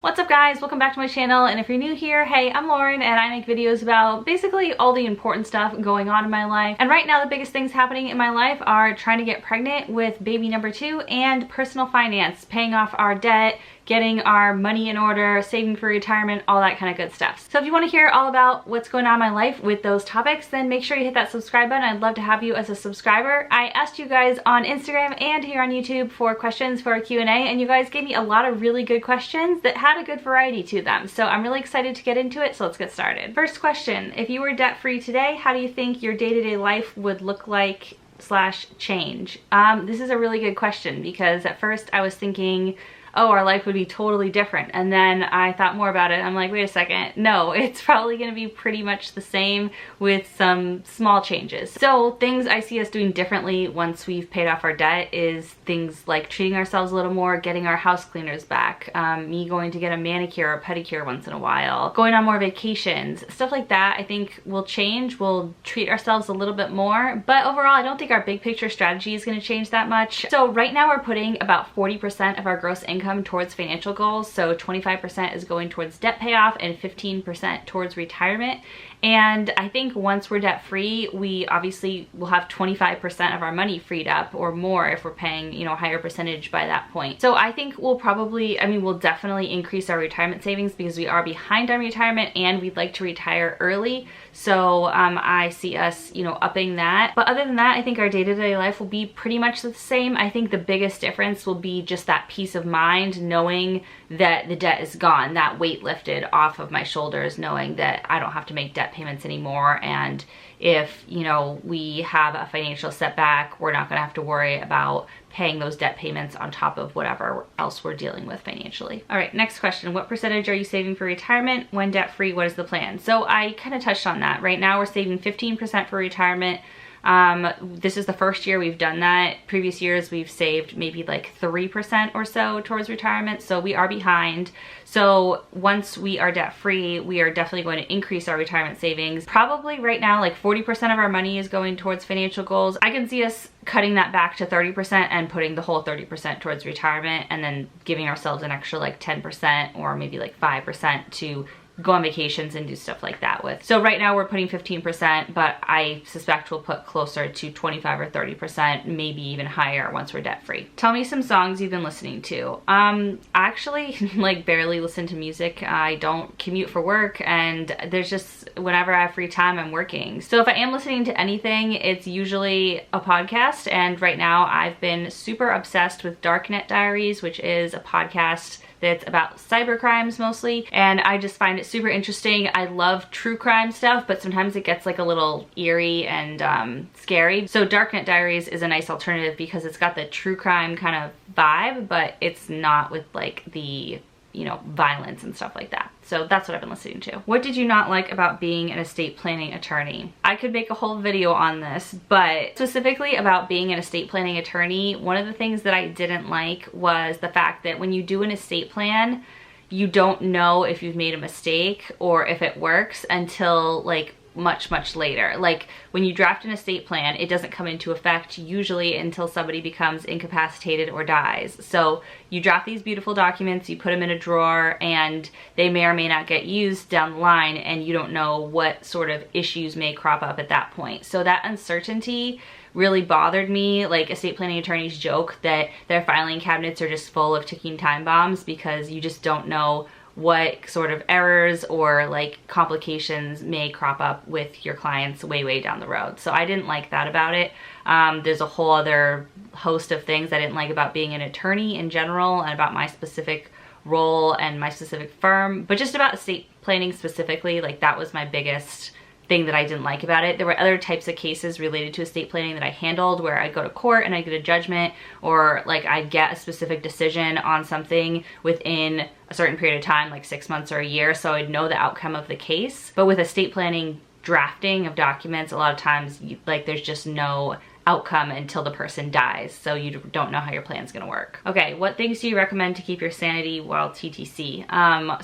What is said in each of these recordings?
What's up guys, welcome back to my channel, and if you're new here, hey, I'm Lauren and I make videos about basically all the important stuff going on in my life. And right now the biggest things happening in my life are trying to get pregnant with baby number 2 and personal finance, paying off our debt, getting our money in order, saving for retirement, all that kind of good stuff. So if you want to hear all about what's going on in my life with those topics, then make sure you hit that subscribe button. I'd love to have you as a subscriber. I asked you guys on Instagram and here on YouTube for questions for a Q&A, and you guys gave me a lot of really good questions that had a good variety to them. So I'm really excited to get into it, so let's get started. First question, if you were debt-free today, how do you think your day-to-day life would look like / change? This is a really good question because at first I was thinking, oh, our life would be totally different. And then I thought more about it. I'm like, wait a second. No, it's probably going to be pretty much the same with some small changes. So things I see us doing differently once we've paid off our debt is things like treating ourselves a little more, getting our house cleaners back, me going to get a manicure or pedicure once in a while, going on more vacations, stuff like that I think will change. We'll treat ourselves a little bit more. But overall, I don't think our big picture strategy is going to change that much. So right now we're putting about 40% of our gross income towards financial goals. So 25% is going towards debt payoff and 15% towards retirement. And I think once we're debt free, we obviously will have 25% of our money freed up or more if we're paying, you know, a higher percentage by that point. So I think we'll probably, we'll definitely increase our retirement savings because we are behind on retirement and we'd like to retire early. So I see us, you know, upping that. But other than that, I think our day-to-day life will be pretty much the same. I think the biggest difference will be just that peace of mind, knowing that the debt is gone, that weight lifted off of my shoulders, knowing that I don't have to make debt payments anymore. And if, you know, we have a financial setback, we're not gonna have to worry about paying those debt payments on top of whatever else we're dealing with financially. All right, next question. What percentage are you saving for retirement? When debt free, what is the plan? So I kind of touched on that. Right now we're saving 15% for retirement. This is the first year we've done that. Previous years we've saved maybe like 3% or so towards retirement, so we are behind. So once we are debt free, we are definitely going to increase our retirement savings. Probably right now like 40% of our money is going towards financial goals. I can see us cutting that back to 30% and putting the whole 30% towards retirement, and then giving ourselves an extra like 10% or maybe like 5% to go on vacations and do stuff like that with. So right now we're putting 15%, but I suspect we'll put closer to 25 or 30%, maybe even higher once we're debt free. Tell me some songs you've been listening to. I actually like barely listen to music. I don't commute for work, and there's just, whenever I have free time, I'm working. So if I am listening to anything, it's usually a podcast, and right now I've been super obsessed with Darknet Diaries, which is a podcast that's about cyber crimes mostly, and I just find it super interesting. I love true crime stuff, but sometimes it gets like a little eerie and scary. So Darknet Diaries is a nice alternative because it's got the true crime kind of vibe, but it's not with like the, you know, violence and stuff like that. So that's what I've been listening to. What did you not like about being an estate planning attorney? I could make a whole video on this, but specifically about being an estate planning attorney, one of the things that I didn't like was the fact that when you do an estate plan, you don't know if you've made a mistake or if it works until like much later. Like when you draft an estate plan, it doesn't come into effect usually until somebody becomes incapacitated or dies. So you draft these beautiful documents, you put them in a drawer, and they may or may not get used down the line, and you don't know what sort of issues may crop up at that point. So that uncertainty really bothered me. Like estate planning attorneys joke that their filing cabinets are just full of ticking time bombs because you just don't know what sort of errors or like complications may crop up with your clients way down the road. So I didn't like that about it. There's a whole other host of things I didn't like about being an attorney in general and about my specific role and my specific firm, but just about estate planning specifically, like that was my biggest thing that I didn't like about it. There were other types of cases related to estate planning that I handled where I'd go to court and I'd get a judgment, or like I'd get a specific decision on something within a certain period of time, like 6 months or a year, so I'd know the outcome of the case. But with estate planning drafting of documents, a lot of times like there's just no outcome until the person dies, so you don't know how your plan's gonna work. Okay, what things do you recommend to keep your sanity while TTC?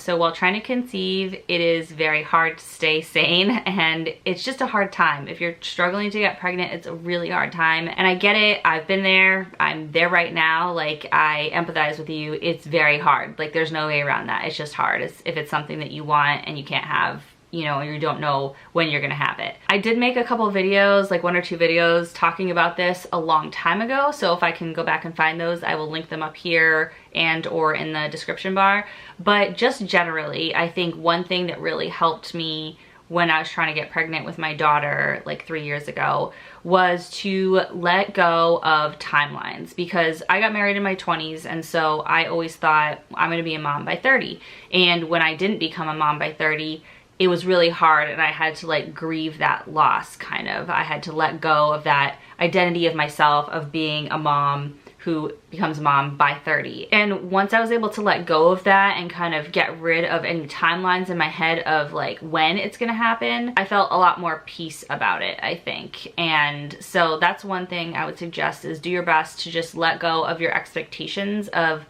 So while trying to conceive, it is very hard to stay sane, and it's just a hard time. If you're struggling to get pregnant, it's a really hard time, and I get it. I've been there. I'm there right now. Like, I empathize with you. It's very hard. Like, there's no way around that. It's just hard. If it's something that you want and you can't have, you know, you don't know when you're gonna have it. I did make a couple videos, like 1 or 2 videos talking about this a long time ago, so if I can go back and find those, I will link them up here and or in the description bar. But just generally, I think one thing that really helped me when I was trying to get pregnant with my daughter like 3 years ago was to let go of timelines, because I got married in my 20s, and so I always thought I'm gonna be a mom by 30. And when I didn't become a mom by 30, it was really hard, and I had to like grieve that loss, kind of. I had to let go of that identity of myself of being a mom who becomes a mom by 30. And once I was able to let go of that and kind of get rid of any timelines in my head of like when it's gonna happen, I felt a lot more peace about it, I think. And so that's one thing I would suggest, is do your best to just let go of your expectations of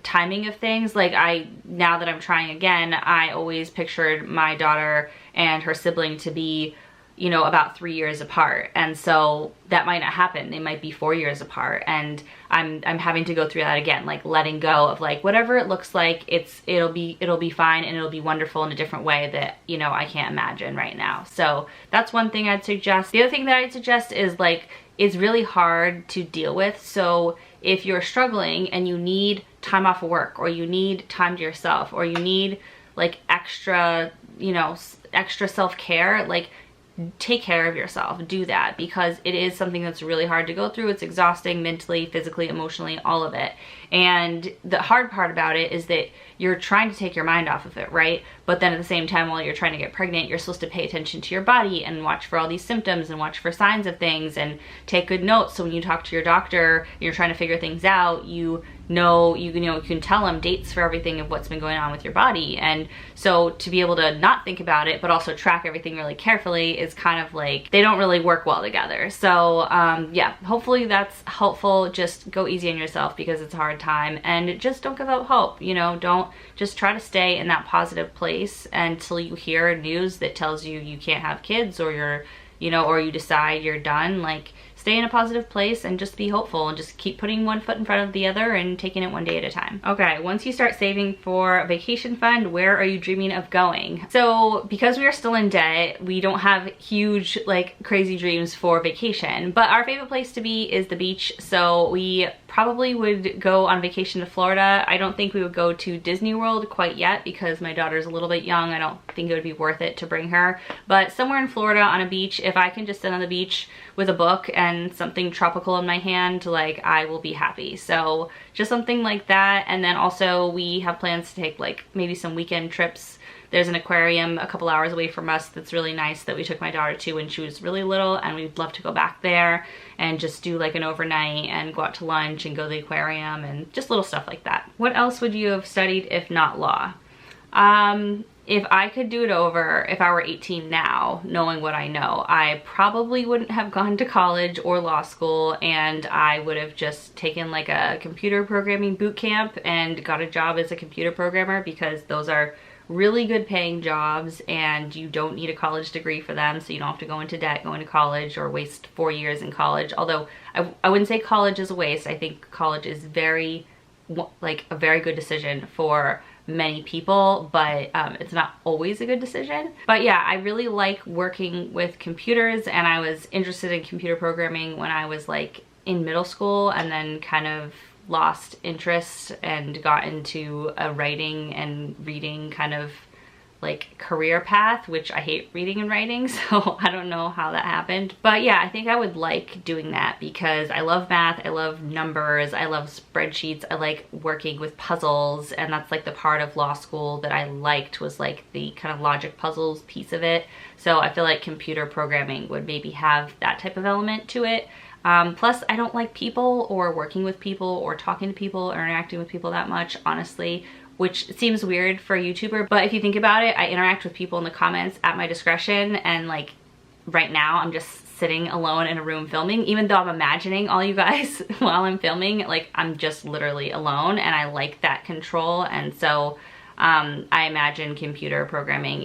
timing of things. Like, now that I'm trying again, I always pictured my daughter and her sibling to be, you know, about 3 years apart, and so that might not happen. They might be 4 years apart, and I'm having to go through that again, like letting go of like whatever it looks like. It'll be fine, and it'll be wonderful in a different way that, you know, I can't imagine right now. So that's one thing I'd suggest. The other thing that I'd suggest is, like, it's really hard to deal with. So if you're struggling and you need time off of work, or you need time to yourself, or you need like extra, you know, extra self-care, like, take care of yourself. Do that, because it is something that's really hard to go through. It's exhausting mentally, physically, emotionally, all of it. And the hard part about it is that you're trying to take your mind off of it, right? But then at the same time, while you're trying to get pregnant, you're supposed to pay attention to your body and watch for all these symptoms and watch for signs of things and take good notes. So when you talk to your doctor and you're trying to figure things out, you can tell them dates for everything of what's been going on with your body. And so to be able to not think about it but also track everything really carefully is kind of like, they don't really work well together. So yeah, hopefully that's helpful. Just go easy on yourself, because it's a hard time, and just don't give up hope. You know, don't, just try to stay in that positive place until you hear news that tells you you can't have kids, or you're, you know, or you decide you're done. Like, stay in a positive place and just be hopeful, and just keep putting one foot in front of the other and taking it one day at a time. Okay, once you start saving for a vacation fund, where are you dreaming of going? So because we are still in debt, we don't have huge, like, crazy dreams for vacation, but our favorite place to be is the beach. So we probably would go on vacation to Florida. I don't think we would go to Disney World quite yet, because my daughter's a little bit young. I don't think it would be worth it to bring her, but somewhere in Florida on a beach, if I can just sit on the beach with a book and something tropical in my hand, like, I will be happy. So just something like that. And then also we have plans to take like maybe some weekend trips. There's an aquarium a couple hours away from us that's really nice that we took my daughter to when she was really little, and we'd love to go back there and just do like an overnight and go out to lunch and go to the aquarium and just little stuff like that. What else would you have studied if not law? If I could do it over, if I were 18 now, knowing what I know, I probably wouldn't have gone to college or law school, and I would have just taken like a computer programming boot camp and got a job as a computer programmer, because those are really good paying jobs and you don't need a college degree for them, so you don't have to go into debt going to college or waste 4 years in college. Although I wouldn't say college is a waste. I think college is very, like, a very good decision for many people, but it's not always a good decision. But yeah, I really like working with computers, and I was interested in computer programming when I was like in middle school, and then kind of lost interest and got into a writing and reading kind of like career path, which I hate reading and writing, so I don't know how that happened. But yeah, I think I would like doing that, because I love math, I love numbers, I love spreadsheets, I like working with puzzles, and that's like the part of law school that I liked, was like the kind of logic puzzles piece of it. So I feel like computer programming would maybe have that type of element to it. Plus, I don't like people or working with people or talking to people or interacting with people that much, honestly, which seems weird for a YouTuber. But if you think about it, I interact with people in the comments at my discretion, and like right now I'm just sitting alone in a room filming, even though I'm imagining all you guys while I'm filming. Like, I'm just literally alone, and I like that control. And so I imagine computer programming,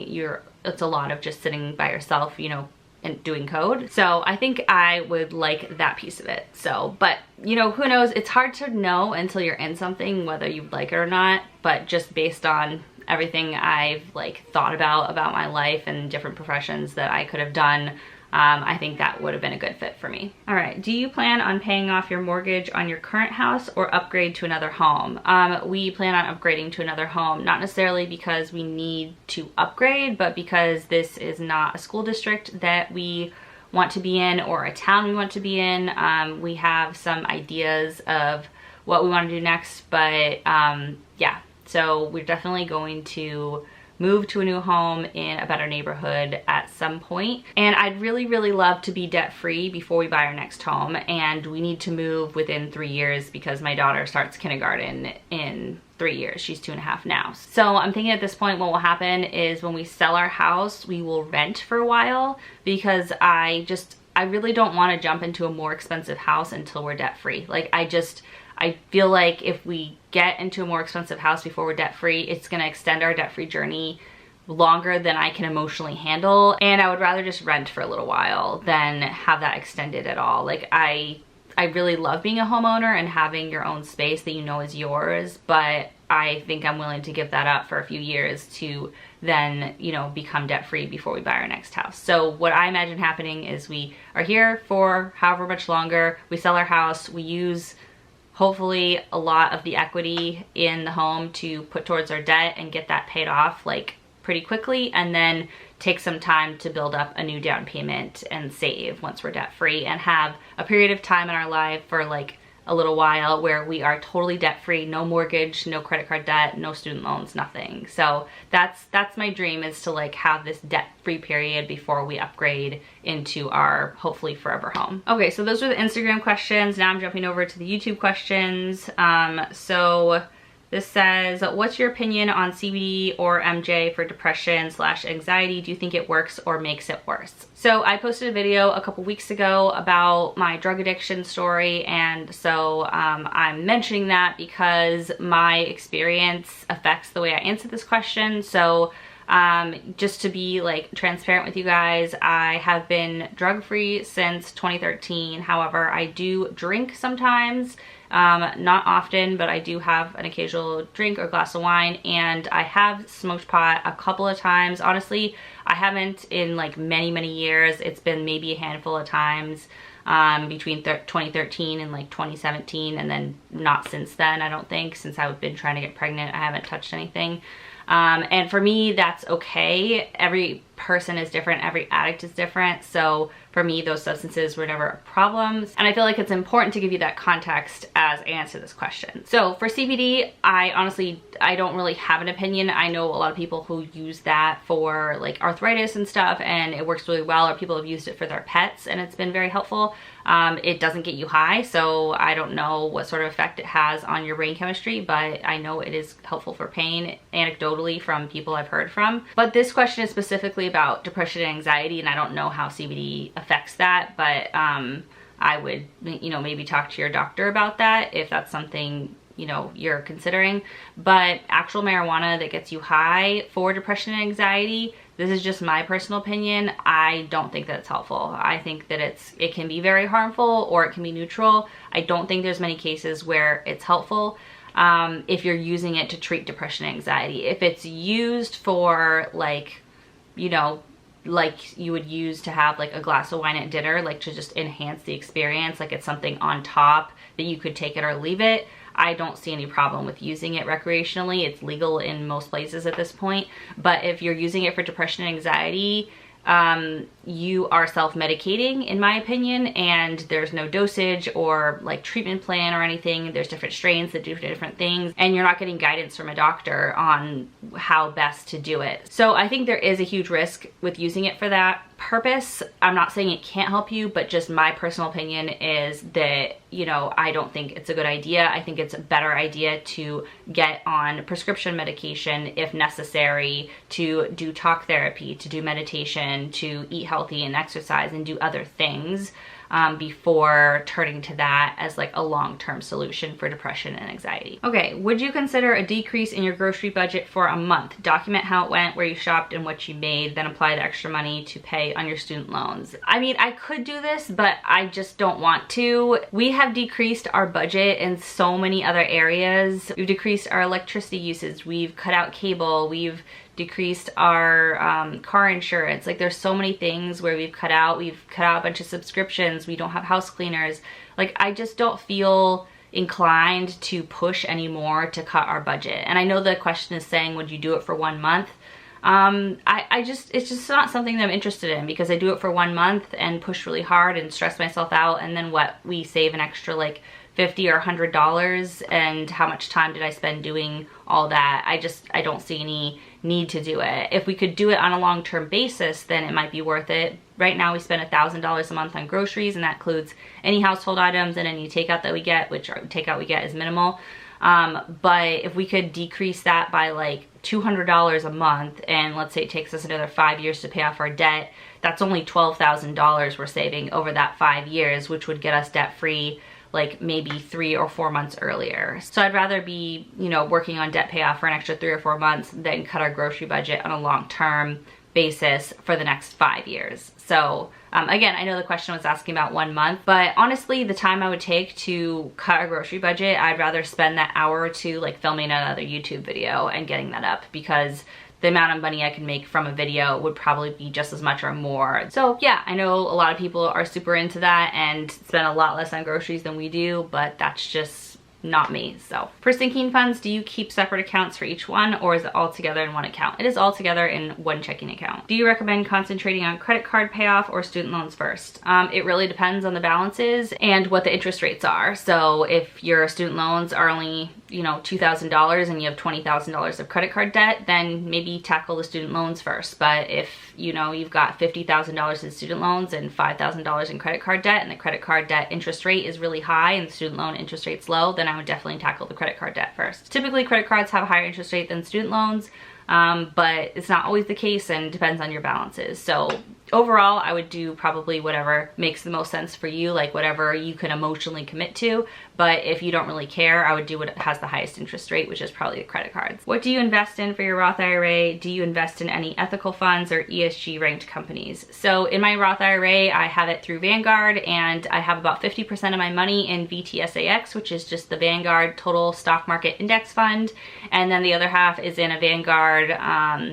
it's a lot of just sitting by yourself, you know, and doing code. So I think I would like that piece of it. So, but you know, who knows? It's hard to know until you're in something whether you like it or not. But just based on everything I've like thought about my life and different professions that I could have done, I think that would have been a good fit for me. All right, do you plan on paying off your mortgage on your current house or upgrade to another home? We plan on upgrading to another home, not necessarily because we need to upgrade, but because this is not a school district that we want to be in or a town we want to be in. We have some ideas of what we want to do next, but yeah, so we're definitely going to move to a new home in a better neighborhood at some point. And I'd really, really love to be debt-free before we buy our next home. And we need to move within 3 years because my daughter starts kindergarten in 3 years. She's 2.5 now. So I'm thinking at this point what will happen is when we sell our house, we will rent for a while, because I really don't want to jump into a more expensive house until we're debt-free. Like, I feel like if we get into a more expensive house before we're debt-free, it's gonna extend our debt-free journey longer than I can emotionally handle. And I would rather just rent for a little while than have that extended at all. Like, I really love being a homeowner and having your own space that you know is yours, but I think I'm willing to give that up for a few years to then, you know, become debt-free before we buy our next house. So what I imagine happening is we are here for however much longer, we sell our house, we use hopefully a lot of the equity in the home to put towards our debt and get that paid off like pretty quickly, and then take some time to build up a new down payment and save once we're debt free, and have a period of time in our life for like a little while where we are totally debt free, no mortgage, no credit card debt, no student loans, nothing. So that's my dream, is to like have this debt free period before we upgrade into our hopefully forever home. Okay, so those are the Instagram questions. Now I'm jumping over to the YouTube questions. So this says, what's your opinion on CBD or MJ for depression/anxiety? Do you think it works or makes it worse? So I posted a video a couple weeks ago about my drug addiction story, and so I'm mentioning that because my experience affects the way I answer this question. So just to be like transparent with you guys, I have been drug-free since 2013. However, I do drink sometimes. Not often, but I do have an occasional drink or glass of wine, and I have smoked pot a couple of times. Honestly, I haven't in like many years. It's been maybe a handful of times between 2013 and like 2017, and then not since then. I don't think, since I've been trying to get pregnant, I haven't touched anything. And for me, that's okay. Every person is different, every addict is different, so for me those substances were never a problem, and I feel like it's important to give you that context as I answer this question. So for CBD, I don't really have an opinion. I know a lot of people who use that for like arthritis and stuff, and it works really well, or people have used it for their pets and it's been very helpful. It doesn't get you high, so I don't know what sort of effect it has on your brain chemistry, but I know it is helpful for pain, anecdotally from people I've heard from. But this question is specifically about depression and anxiety, and I don't know how CBD affects that, but I would, you know, maybe talk to your doctor about that if that's something, you know, you're considering. But actual marijuana that gets you high for depression and anxiety, this is just my personal opinion, I don't think that it's helpful. I think that it can be very harmful, or it can be neutral. I don't think there's many cases where it's helpful if you're using it to treat depression and anxiety. If it's used for like, you know, like you would use to have like a glass of wine at dinner, like to just enhance the experience, like it's something on top that you could take it or leave it, I don't see any problem with using it recreationally. It's legal in most places at this point. But if you're using it for depression and anxiety, you are self-medicating, in my opinion, and there's no dosage or like treatment plan or anything. There's different strains that do different things, and you're not getting guidance from a doctor on how best to do it. So I think there is a huge risk with using it for that. purpose, I'm not saying it can't help you, but just my personal opinion is that, you know, I don't think it's a good idea. I think it's a better idea to get on prescription medication if necessary, to do talk therapy, to do meditation, to eat healthy and exercise and do other things before turning to that as like a long-term solution for depression and anxiety. Okay, would you consider a decrease in your grocery budget for a month? Document how it went, where you shopped, and what you made, then apply the extra money to pay on your student loans. I mean, I could do this, but I just don't want to. We have decreased our budget in so many other areas. We've decreased our electricity usage, we've cut out cable, we've decreased our car insurance. Like, there's so many things where we've cut out a bunch of subscriptions, we don't have house cleaners. Like, I just don't feel inclined to push anymore to cut our budget. And I know the question is saying, would you do it for 1 month? It's just not something that I'm interested in, because I do it for 1 month and push really hard and stress myself out, and then what, we save an extra like $50 or $100, and how much time did I spend doing all that? I don't see any need to do it. If we could do it on a long-term basis, then it might be worth it. Right now we spend $1,000 a month on groceries, and that includes any household items and any takeout that we get, which takeout we get is minimal. But if we could decrease that by like $200 a month, and let's say it takes us another 5 years to pay off our debt, that's only $12,000 we're saving over that 5 years, which would get us debt-free like maybe 3 or 4 months earlier. So I'd rather be, you know, working on debt payoff for an extra 3 or 4 months than cut our grocery budget on a long-term basis for the next 5 years. So again, I know the question was asking about 1 month, but honestly, the time I would take to cut our grocery budget, I'd rather spend that hour or two like filming another YouTube video and getting that up, because the amount of money I can make from a video would probably be just as much or more. So yeah, I know a lot of people are super into that and spend a lot less on groceries than we do, but that's just not me. So for sinking funds, do you keep separate accounts for each one, or is it all together in one account? It is all together in one checking account. Do you recommend concentrating on credit card payoff or student loans first? It really depends on the balances and what the interest rates are. So if your student loans are only, you know, $2,000 and you have $20,000 of credit card debt, then maybe tackle the student loans first. But if, you know, you've got $50,000 in student loans and $5,000 in credit card debt, and the credit card debt interest rate is really high and the student loan interest rate's low, then I would definitely tackle the credit card debt first. Typically, credit cards have a higher interest rate than student loans, but it's not always the case and depends on your balances. So overall, I would do probably whatever makes the most sense for you, like whatever you can emotionally commit to. But if you don't really care, I would do what has the highest interest rate, which is probably the credit cards. What do you invest in for your Roth IRA? Do you invest in any ethical funds or ESG ranked companies? So in my Roth IRA, I have it through Vanguard, and I have about 50% of my money in VTSAX, which is just the Vanguard Total Stock Market Index Fund. And then the other half is in a Vanguard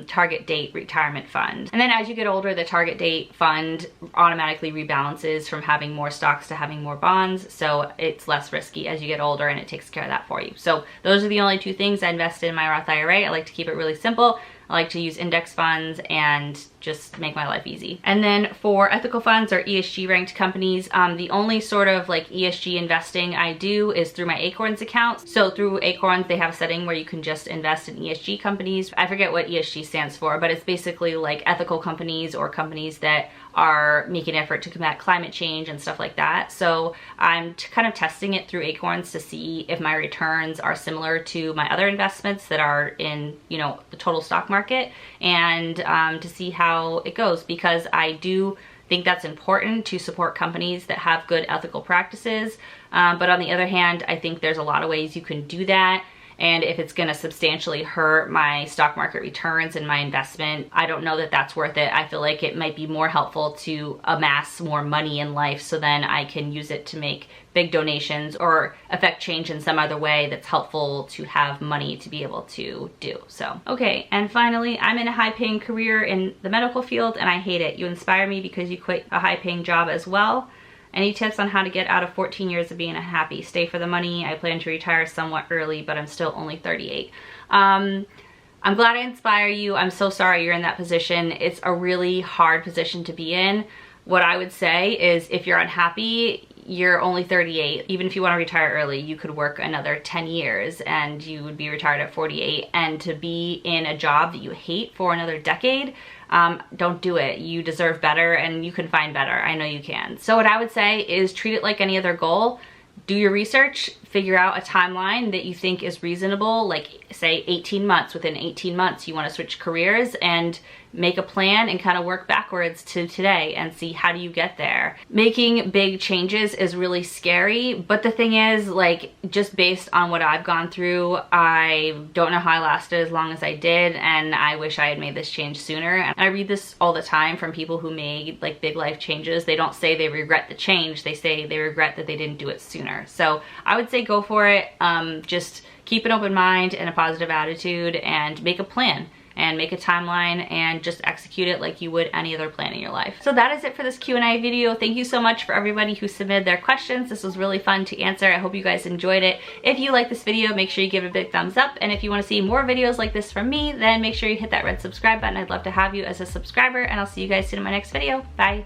Target Date Retirement Fund. And then as you get older, the Target Date Fund automatically rebalances from having more stocks to having more bonds. So it's less risky as you get older, and it takes care of that for you. So those are the only two things I invest in my Roth IRA. I like to keep it really simple. I like to use index funds and just make my life easy. And then for ethical funds or ESG ranked companies, the only sort of like ESG investing I do is through my Acorns account. So through Acorns, they have a setting where you can just invest in ESG companies. I forget what ESG stands for, but it's basically like ethical companies or companies that are making an effort to combat climate change and stuff like that. So I'm kind of testing it through Acorns to see if my returns are similar to my other investments that are in, you know, the total stock market, and to see how it goes, because I do think that's important to support companies that have good ethical practices. But on the other hand, I think there's a lot of ways you can do that. And if it's gonna substantially hurt my stock market returns and my investment, I don't know that that's worth it. I feel like it might be more helpful to amass more money in life, so then I can use it to make big donations or affect change in some other way that's helpful to have money to be able to do. So, okay, and finally, I'm in a high-paying career in the medical field and I hate it. You inspire me because you quit a high-paying job as well. Any tips on how to get out of 14 years of being unhappy? Stay for the money. I plan to retire somewhat early, but I'm still only 38. I'm glad I inspire you. I'm so sorry you're in that position. It's a really hard position to be in. What I would say is, if you're unhappy, you're only 38. Even if you want to retire early, you could work another 10 years and you would be retired at 48. And to be in a job that you hate for another decade, don't do it. You deserve better, and you can find better. I know you can. So what I would say is treat it like any other goal. Do your research, figure out a timeline that you think is reasonable, like say 18 months. Within 18 months, you want to switch careers, and make a plan and kind of work backwards to today and see how do you get there. Making big changes is really scary, but the thing is, like, just based on what I've gone through, I don't know how I lasted as long as I did, and I wish I had made this change sooner. And I read this all the time from people who made like big life changes. They don't say they regret the change, they say they regret that they didn't do it sooner. So I would say go for it. Just keep an open mind and a positive attitude, and make a plan and make a timeline and just execute it like you would any other plan in your life. So that is it for this Q&A video. Thank you so much for everybody who submitted their questions. This was really fun to answer. I hope you guys enjoyed it. If you like this video, make sure you give it a big thumbs up. And if you want to see more videos like this from me, then make sure you hit that red subscribe button. I'd love to have you as a subscriber, and I'll see you guys soon in my next video. Bye.